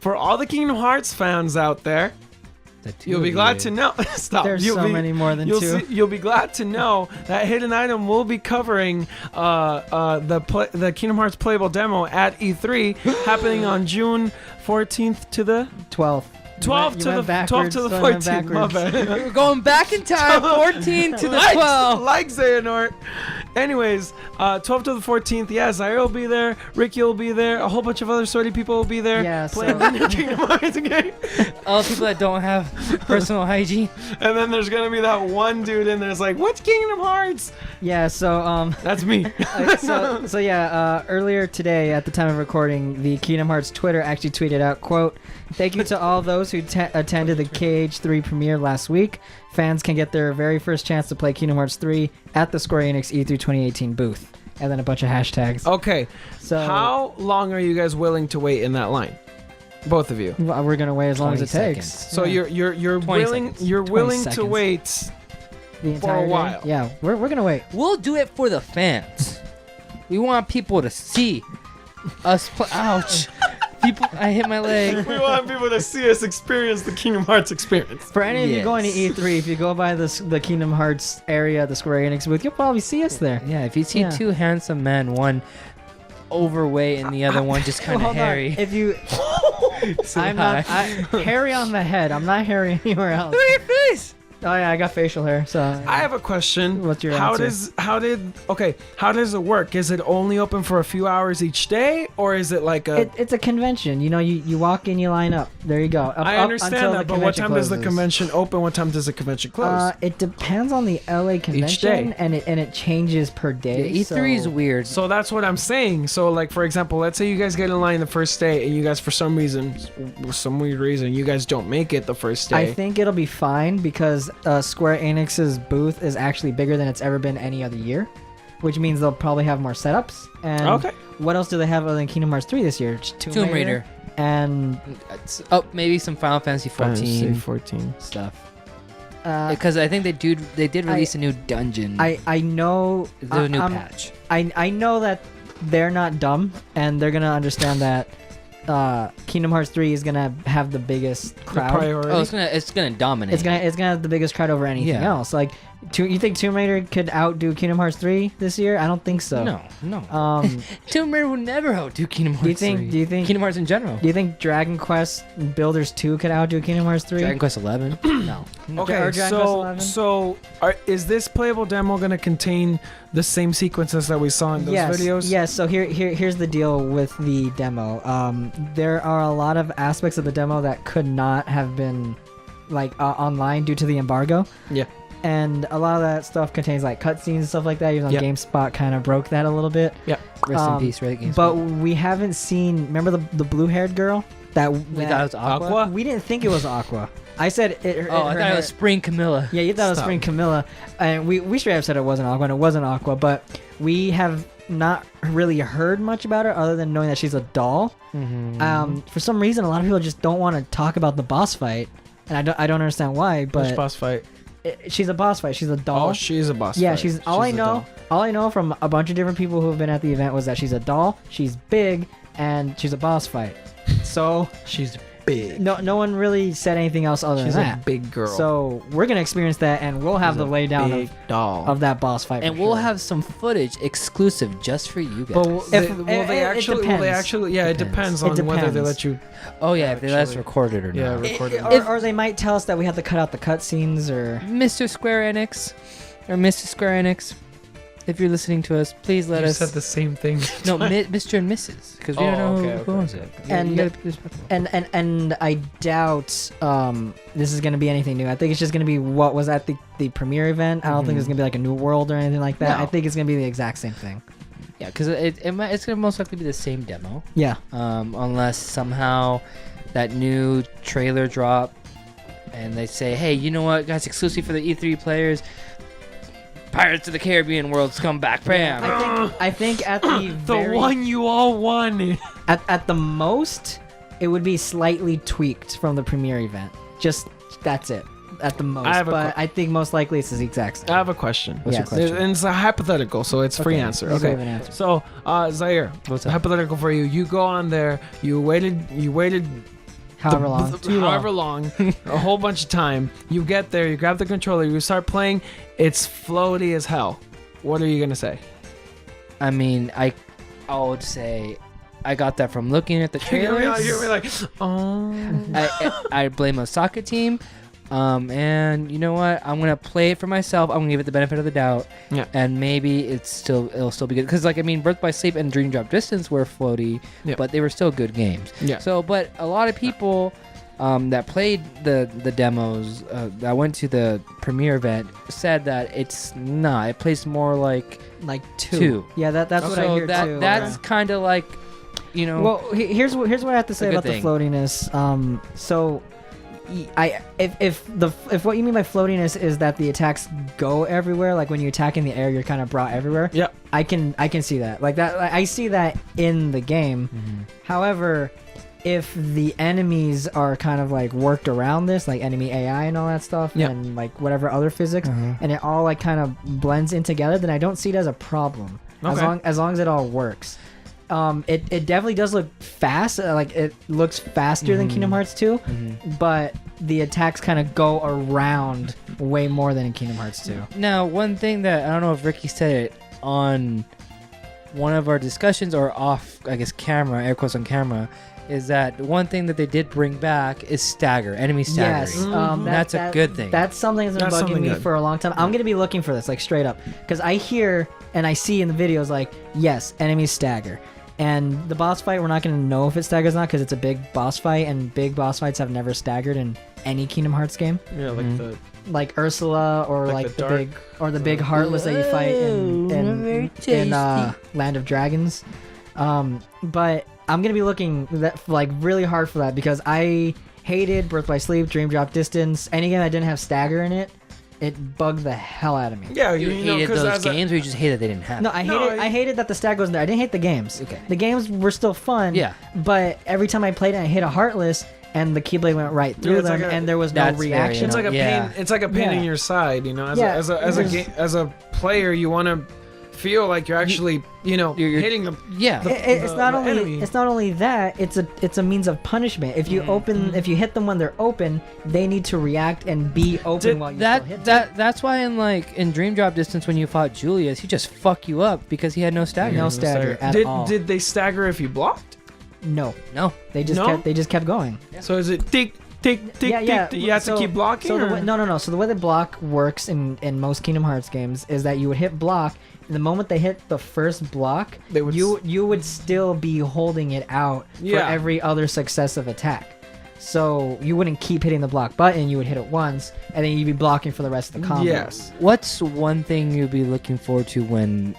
for all the Kingdom Hearts fans out there, you'll be glad to know. Stop. There's so many more than two. You'll be glad to know that Hidden Item will be covering the Kingdom Hearts playable demo at E3, happening on June 14th to the 12th. 12 to the 14th. My bad. We're going back in time, 14 to the 12. Like Xehanort. Anyways, 12 to the 14th. Yeah, Zaire will be there. Ricky will be there. A whole bunch of other sorty people will be there. Yeah, playing the new Kingdom Hearts game. All the people that don't have personal hygiene. And then there's gonna be that one dude in there that's like, "What's Kingdom Hearts?" Yeah, so That's me. earlier today, at the time of recording, the Kingdom Hearts Twitter actually tweeted out, quote, "Thank you to all those who attended the KH3 premiere last week. Fans can get their very first chance to play Kingdom Hearts 3 at the Square Enix E3 2018 booth." And then a bunch of hashtags. Okay. So how long are you guys willing to wait in that line? Both of you. we're gonna wait as long as 20 it takes. seconds. So Yeah. you're 20 willing seconds. you're 20 willing to seconds. wait. The entire day? while. Yeah, we're gonna wait. We'll do it for the fans. We want people to see us play. Ouch. People, I hit my leg. We want people to see us experience the Kingdom Hearts experience. For any of you going to Yes. E3, if you go by the Kingdom Hearts area at the Square Enix booth, you'll probably see us there. Yeah, if you see Yeah. two handsome men, one overweight and the other one just kind of Hold on. hairy. If you, Say I'm hi. not hairy on the head. I'm not hairy anywhere else. Look at your face. Oh yeah, I got facial hair. So I have a question. What's your how answer? how does it work? Is it only open for a few hours each day, or is it like a? it's a convention. You know, you walk in, you line up. There you go. I understand that, but what time does the convention open? What time does the convention close? It depends on the LA convention, day. and it changes per day. Yeah, E3 is so- weird. So that's what I'm saying. So like for example, let's say you guys get in line the first day, and you guys for some weird reason, you guys don't make it the first day. I think it'll be fine because Square Enix's booth is actually bigger than it's ever been any other year, which means they'll probably have more setups. And Okay. what else do they have other than Kingdom Hearts 3 this year? Just Tomb Raider. And Maybe some Final Fantasy 14 stuff. Because I think they did release a new dungeon. I know There's a new I'm- patch. I know that they're not dumb and they're gonna understand that Kingdom Hearts 3 is gonna have the biggest The crowd. priority. Oh, it's gonna dominate. It's gonna have the biggest crowd over anything Yeah. else. Like, you think Tomb Raider could outdo Kingdom Hearts 3 this year? I don't think so. No. Um, Tomb Raider will never outdo Kingdom Hearts. do you think? 3. Do you think? Kingdom Hearts in general? Do you think Dragon Quest Builders 2 could outdo Kingdom Hearts 3? Dragon Quest 11? No. Okay, Or Dragon Quest 11? is this playable demo going to contain the same sequences that we saw in those videos? Yes. So here's the deal with the demo. There are a lot of aspects of the demo that could not have been online due to the embargo. Yeah. And a lot of that stuff contains like cutscenes and stuff like that. Even though Yep. GameSpot kind of broke that a little bit. Rest in peace, right? But we haven't seen. Remember the blue-haired girl that we thought it was Aqua. Aqua? we didn't think it was Aqua. I said it. Oh, I thought it was Spring Camilla. Yeah, you thought it was Stop. Spring Camilla, and we straight up said it wasn't Aqua, and it wasn't Aqua. But we have not really heard much about her other than knowing that she's a doll. Mm-hmm. For some reason, a lot of people just don't want to talk about the boss fight, and I don't understand why. But Which boss fight? she's a boss fight. She's a doll. Oh, she's a boss Yeah, fight. she's all I a know. doll. All I know from a bunch of different people who have been at the event was that she's a doll. She's big, and she's a boss fight. So She's big. no one really said anything else other She's than a that. big girl. So we're gonna experience that, and we'll have She's the a laydown big doll. of that boss fight. And for we'll sure. have some footage exclusive just for you guys. But Will it they depends. actually? Yeah, it depends It on whether they depends. let you. oh yeah, if they let us actually- record it or Yeah, not. record it. or they might tell us that we have to cut out the cutscenes, or Mr. Square Enix or Mr. Square Enix, if you're listening to us, please let You us. said the same thing. No, Mr. and Mrs. Because we Oh, don't know okay, who okay, owns okay, it. okay. And- You gotta be respectful. and I doubt this is gonna be anything new. I think it's just gonna be what was at the premiere event. I don't think there's gonna be like a new world or anything like that. No. I think it's gonna be the exact same thing. Yeah, because it's gonna most likely be the same demo, Yeah. unless somehow that new trailer drop and they say, hey, you know what, guys, exclusive for the E3 players, Pirates of the Caribbean World's come back, bam. I think at the The very, one you all wanted. at the most, it would be slightly tweaked from the premiere event. Just that's it. At the most, I have a but I think most likely it's the exact same. I have a question. What's your Yes. question? And it's a hypothetical, so it's free answer. Please Okay. have an answer. So, Zaire, What's up? hypothetical for you. You go on there. You waited However long. Too long. However long, a whole bunch of time. You get there, you grab the controller, you start playing. It's floaty as hell. What are you gonna say? I mean, I would say I got that from looking at the You're trailers. gonna be like, oh. I blame Osaka team. And you know what? I'm gonna play it for myself. I'm gonna give it the benefit of the doubt. Yeah. And maybe it'll still be good. Because like I mean, Birth by Sleep and Dream Drop Distance were floaty, Yeah. but they were still good games. Yeah. So, but a lot of people that played the demos that went to the premiere event said that it's not. It plays more like Like two. Two. Yeah, that's what I so hear too. that's kind of like, you know. Well, here's what I have to say a good about the thing. floatiness. So, if what you mean by floatiness is that the attacks go everywhere, like when you attack in the air, you're kind of brought everywhere. Yep. I can see that. Like that, I see that in the game. However, if the enemies are kind of like worked around this, like enemy AI and all that stuff, Yep. and like whatever other physics, Uh-huh. and it all like kind of blends in together, then I don't see it as a problem. Okay. As long as it all works. It definitely does look fast. Like it looks faster than Kingdom Hearts 2, but the attacks kind of go around way more than in Kingdom Hearts 2. Now, one thing that I don't know if Ricky said it on one of our discussions or off, I guess, camera, air quotes on camera, is that one thing that they did bring back is enemy staggering. Yes, That's a good thing. That's something that's been That's bugging something me good. for a long time. I'm gonna be looking for this, like straight up, because I hear and I see in the videos like, yes, enemies stagger. And the boss fight, we're not going to know if it staggers or not because it's a big boss fight, and big boss fights have never staggered in any Kingdom Hearts game. Yeah, like the Like Ursula or Like like, the the dark- big or the big heartless that you fight in Land of Dragons. But I'm gonna be looking like really hard for that because I hated Birth by Sleep, Dream Drop Distance, any game that didn't have stagger in it. It bugged the hell out of me. yeah, You know, hated 'cause those as a- games, or you just hated they didn't have? No, it? I hated that the stagger wasn't there. I didn't hate the games. Okay. The games were still fun. Yeah. But every time I played it, I hit a heartless, and the Keyblade went right through it's them, like a- and there was no That's very reaction. It's like a Yeah. pain. It's like a pain in Yeah. your side, you know. As Yeah, as a player, you want to feel like you're actually, you're- hitting them. Yeah. It's the- not the only enemy. it's not only that, it's a means of punishment. If you if you hit them when they're open, they need to react and be open while you still hit them. That's why in Dream Drop Distance when you fought Julius, he just fuck you up because he had no stagger. No stagger at Did all. did they stagger if you blocked? No, No. they just No? kept going. So is it tick tick tick tick? You have to keep blocking. So or? no. So the way the block works in most Kingdom Hearts games is that you would hit block, and the moment they hit the first block, They would you would still be holding it out Yeah. for every other successive attack. So you wouldn't keep hitting the block button. You would hit it once, and then you'd be blocking for the rest of the combo. Yes. What's one thing you'll be looking forward to one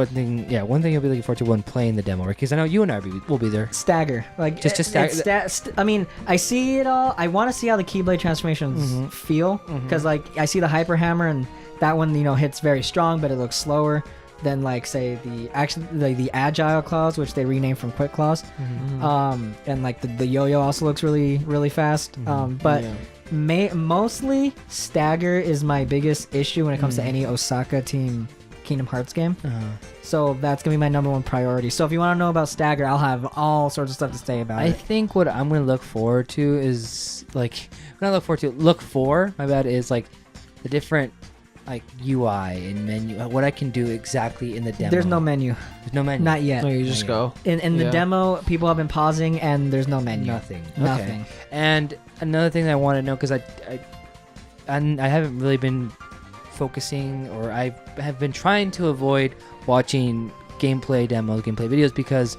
thing you'll be looking forward to when playing the demo, because I know you and I will be there. Stagger, like Just to stagger- I mean, I see it all. I want to see how the Keyblade transformations feel, because like I see the Hyper Hammer, and that one hits very strong, but it looks slower than like say the Agile Claws, which they renamed from Quick Claws. And like the Yo-Yo also looks really really fast. But mostly Stagger is my biggest issue when it comes to any Osaka team Kingdom Hearts game. So that's gonna be my number one priority. So if you want to know about Stagger, I'll have all sorts of stuff to say about I it. think what I'm gonna look forward to is look for is like the different like UI and menu, what I can do exactly in the demo. There's no menu, There's no menu. not yet. No, you just go. In the Yeah. demo, people have been pausing, and there's no menu. Nothing. Nothing. Okay. And another thing that I want to know, because I haven't really been focusing, or I have been trying to avoid watching gameplay demos, gameplay videos, because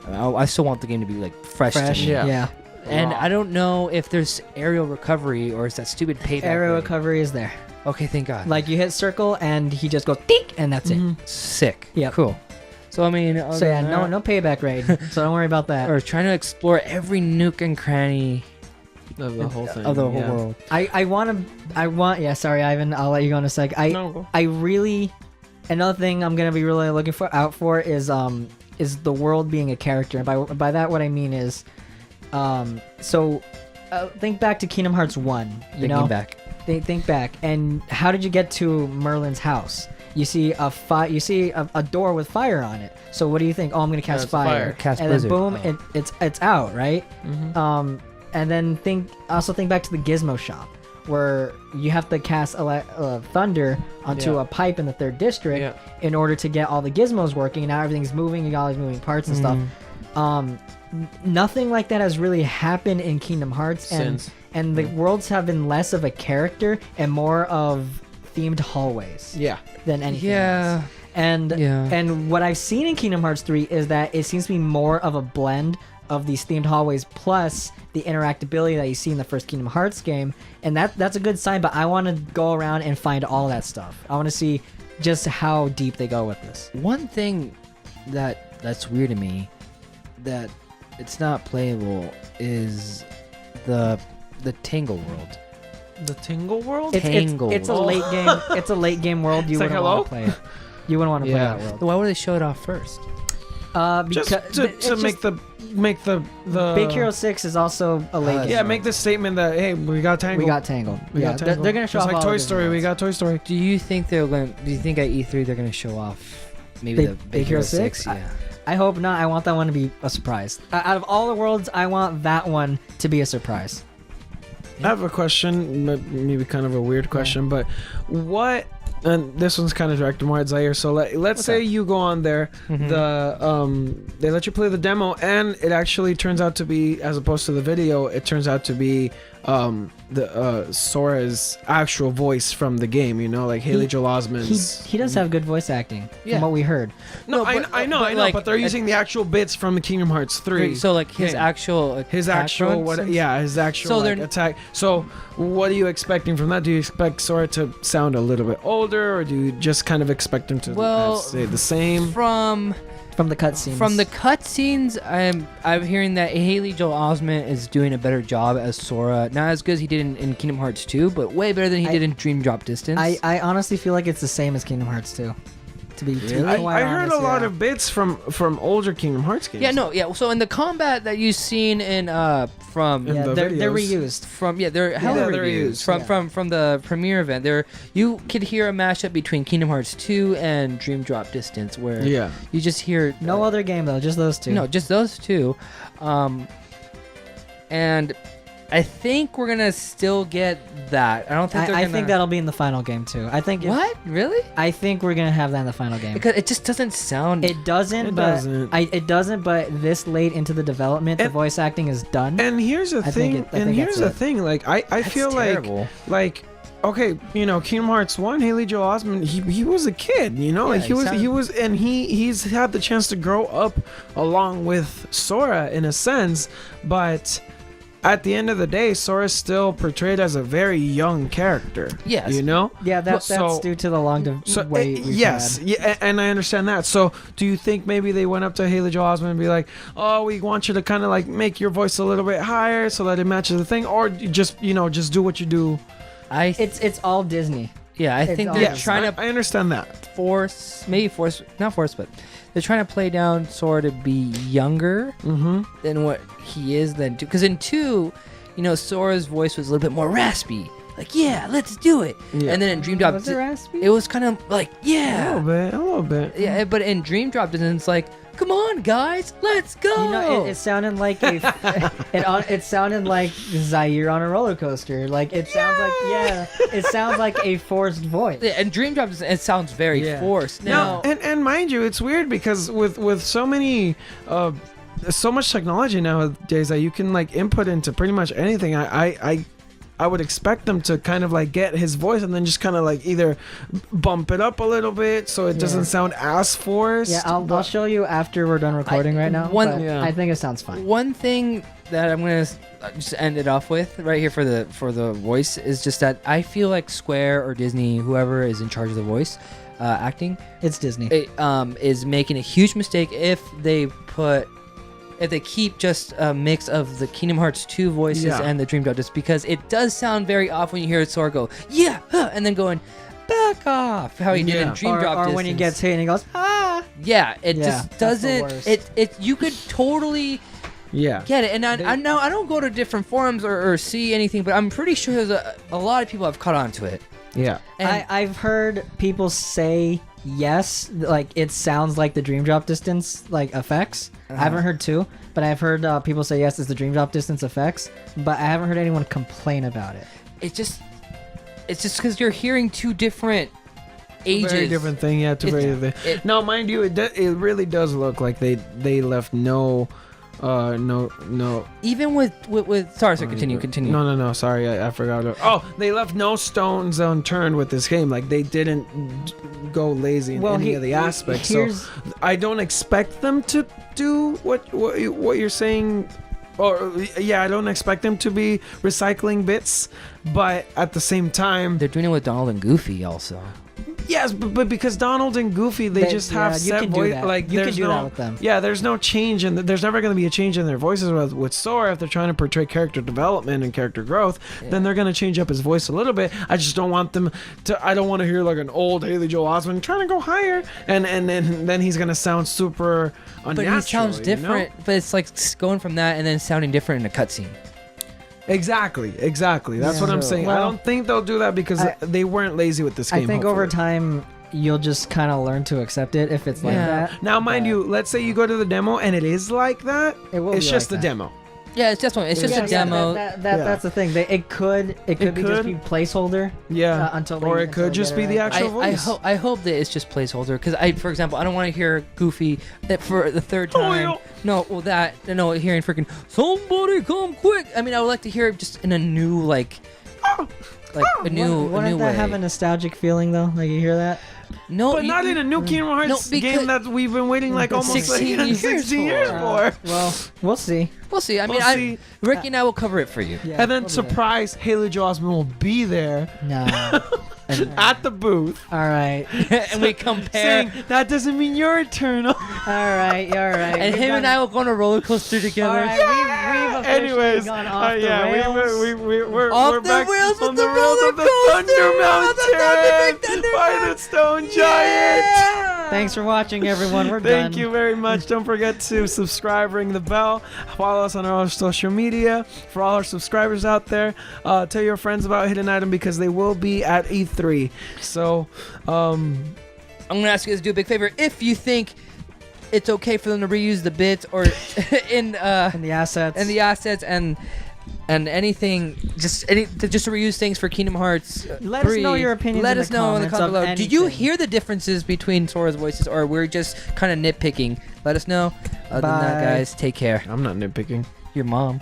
I still want the game to be like fresh. To Fresh. me. Yeah. And Raw. I don't know if there's aerial recovery or is that stupid payback. Aerial rate. recovery is there. Okay, thank God. Like you hit circle, and he just goes dink, and that's it. Sick. Yep. Cool. So I mean, So yeah, no payback raid. So don't worry about that. Or trying to explore every nook and cranny Of the whole thing. of the whole yeah. world. I want. Yeah, sorry, Ivan. I'll let you go in a sec. No, go. I really. Another thing I'm gonna be really looking out for is the world being a character. And by that what I mean is, think back to Kingdom Hearts 1. Thinking back. Think back, and how did you get to Merlin's house? You see a door with fire on it. So what do you think? Oh, I'm gonna cast it's fire. fire. Cast and Blizzard. then boom, Oh. it's out, right? And then also think back to the Gizmo shop, where you have to cast thunder onto Yeah. a pipe in the 3rd district Yeah. in order to get all the gizmos working. And now everything's moving, you got all these moving parts and stuff. Nothing like that has really happened in Kingdom Hearts, and the worlds have been less of a character and more of themed hallways Yeah. than anything Yeah. else. And what I've seen in Kingdom Hearts 3 is that it seems to be more of a blend of these themed hallways plus the interactability that you see in the first Kingdom Hearts game, and that's a good sign. But I want to go around and find all that stuff. I want to see just how deep they go with this. One thing that's weird to me that it's not playable is the Tangle world. The Tingle World? Tangle It's a World. late game. It's a late game world. You It's like, wouldn't hello? want to play it. You wouldn't want to play Yeah. that world. Why would they show it off first? Because Just to make the Big Hero 6 is also a late game. Yeah, make the statement that, hey, we got Tangled. We got Tangled. We Yeah, got they're Tangled. gonna show Just off like all Toy the Story. different We worlds. got Toy Story. Do you think they're going? Do you think at E3 they're going to show off maybe the Big Hero 6? Yeah. I hope not. I want that one to be a surprise. Out of all the worlds, I want that one to be a surprise. I have a question, maybe kind of a weird question, but what? And this one's kind of directed more at Zaire. So let's say you go on there, they let you play the demo, and it actually turns out to be, as opposed to the video, it turns out to be Sora's actual voice from the game. You know, like Haley Joel Osment's. He does have good voice acting, Yeah. from what we heard. No, No, I know, like, but they're using the actual bits from the Kingdom Hearts 3. So like his game. actual His attack actual runs? his actual So like, they're- attack. So what are you expecting from that? Do you expect Sora to sound a little bit older, or do you just kind of expect him to say the same? From From the cutscenes. From the cutscenes, I'm hearing that Haley Joel Osment is doing a better job as Sora. Not as good as he did in Kingdom Hearts 2, but way better than he did in Dream Drop Distance. I honestly feel like it's the same as Kingdom Hearts 2. To be Really? quite I heard honest, a lot yeah. of bits from older Kingdom Hearts games. yeah, no, yeah. So in the combat that you've seen in from In Yeah, the they're videos. reused. they're hella they're reviews. reused, From the premiere event. You could hear a mashup between Kingdom Hearts 2 and Dream Drop Distance, where Yeah. you just hear No other game though, just those two. No, just those two. And I think we're gonna still get that. I don't think they're I gonna. think that'll be in the final game too. I think What? Really? I think we're gonna have that in the final game. Because it just doesn't sound. It doesn't, It but doesn't. It doesn't. But this late into the development, the And- voice acting is done. And here's the I think thing. it- I And think here's that's the it. thing. Like I That's feel terrible. like okay, you know, Kingdom Hearts 1, Haley Joel Osment, he was a kid, you know, Yeah, like he sounded- he was, and he's had the chance to grow up along with Sora in a sense, but at the end of the day, Sora's still portrayed as a very young character. Yes. You know? yeah, that's So- due to the long wait. we've yes, had. yeah, and I understand that. So, do you think maybe they went up to Haley Joel Osment and be like, "Oh, we want you to kind of like make your voice a little bit higher so that it matches the thing," or you just do what you do? It's all Disney. I think all- they're Yes, trying to I understand that. not force, but they're trying to play down Sora to be younger Mm-hmm. than what he is. Because in 2, you know, Sora's voice was a little bit more raspy. Like, yeah, let's do it. Yeah. And then in Dream Drop, Was it raspy? it was kind of like, A yeah. little bit. Yeah, but in Dream Drop Distance, it's like, come on, guys, let's go. You know, it sounded like it sounded like Zaire on a roller coaster. Like it sounds like it sounds like a forced voice. Yeah, and Dream Drop Distance, it sounds very Yeah. forced. No, Now, and mind you, it's weird because with so many so much technology nowadays that you can like input into pretty much anything. I would expect them to kind of like get his voice and then just kind of like either bump it up a little bit so it doesn't sound as forced. Yeah, I'll show you after we're done recording right now. But Yeah. I think it sounds fine. one thing that I'm gonna just end it off with right here for the voice is just that I feel like Square or Disney, whoever is in charge of the voice acting, It's Disney. is making a huge mistake if they keep just a mix of the Kingdom Hearts 2 voices Yeah. and the Dream Drop, just because it does sound very off when you hear Sora go, yeah, huh, and then going, back off, how he did in Yeah. Dream Drop or Distance. when he gets hit and he goes, ah. Yeah, it Yeah, just that's the doesn't, worst. it you could totally Yeah. get it. And I know I don't go to different forums or see anything, but I'm pretty sure there's a lot of people have caught on to it. Yeah. And I've heard people say yes, like it sounds like the Dream Drop Distance like effects. I haven't heard 2, but I've heard people say yes, it's the Dream Drop Distance effects, but I haven't heard anyone complain about it. It's just because you're hearing two different ages. Very different thing, yeah. Two very different. Now, mind you, it really does look like they left no. Even with sorry, continue. No. Sorry, I forgot. Oh, they left no stones unturned with this game. Like they didn't go lazy in any of the aspects. So I don't expect them to do what you're saying. Or yeah, I don't expect them to be recycling bits, but at the same time, They're doing it with Donald and Goofy also. yes, but because Donald and Goofy, they just have you set can do voice. that. Like You can there's do no, that with them. Yeah, there's no change, and there's never going to be a change in their voices with Sora if they're trying to portray character development and character growth. Then they're going to change up his voice a little bit. I just don't want them to. I don't want to hear like an old Haley Joel Osment trying to go higher, and then he's going to sound super unnatural. But he sounds you know? different. But it's like going from that and then sounding different in a cutscene. Exactly. That's what I'm saying. I Well, don't think they'll do that because they weren't lazy with this game. I think over hopefully. time you'll just kind of learn to accept it if it's like Yeah. that. Now, mind But you, let's say you go to the demo and it is like that. It will It's be just like the that. demo. Yeah, it's just a demo. That's the thing. It could be just be placeholder. Yeah. Until or they- it could until just they be get the it right. actual voice. I hope that it's just placeholder because for example, I don't want to hear Goofy that for the third Oh, time. Hearing freaking somebody come quick. I mean, I would like to hear it just in a new like a new Wouldn't that way. have a nostalgic feeling though? Like you hear that? No, But not in a new Kingdom Hearts because- game that we've been waiting like almost 16 like, years 16 years for. for. Well, we'll see. We'll see. I mean, We'll see. Ricky and I will cover it for you. Yeah, And then we'll do that. surprise, Haley Joel Osment will be there No. at the booth All right. And we compare. saying, that doesn't mean you're eternal. All right. And him and I will go on a roller coaster All together. right. We've officially Anyways, gone off the yeah, rails. we're Off the back rails on with the the rails of the roller Thunder coaster! Mountain by the Stone Giant. Thanks for watching, everyone. We're done. Thank you very much. Don't forget to subscribe, ring the bell, follow us on our social media. For all our subscribers out there, tell your friends about Hidden Item because they will be at E3. So, I'm gonna ask you guys to do a big favor. If you think it's okay for them to reuse the bits or in And the assets. and the assets and anything, just to reuse things for Kingdom Hearts. Let us 3, know your opinions Let in us the know in the comments comment of below. Did you anything. hear the differences between Sora's voices, or we're just kind of nitpicking? Let us know. Other than that, Bye. guys, take care. I'm not nitpicking. Your mom.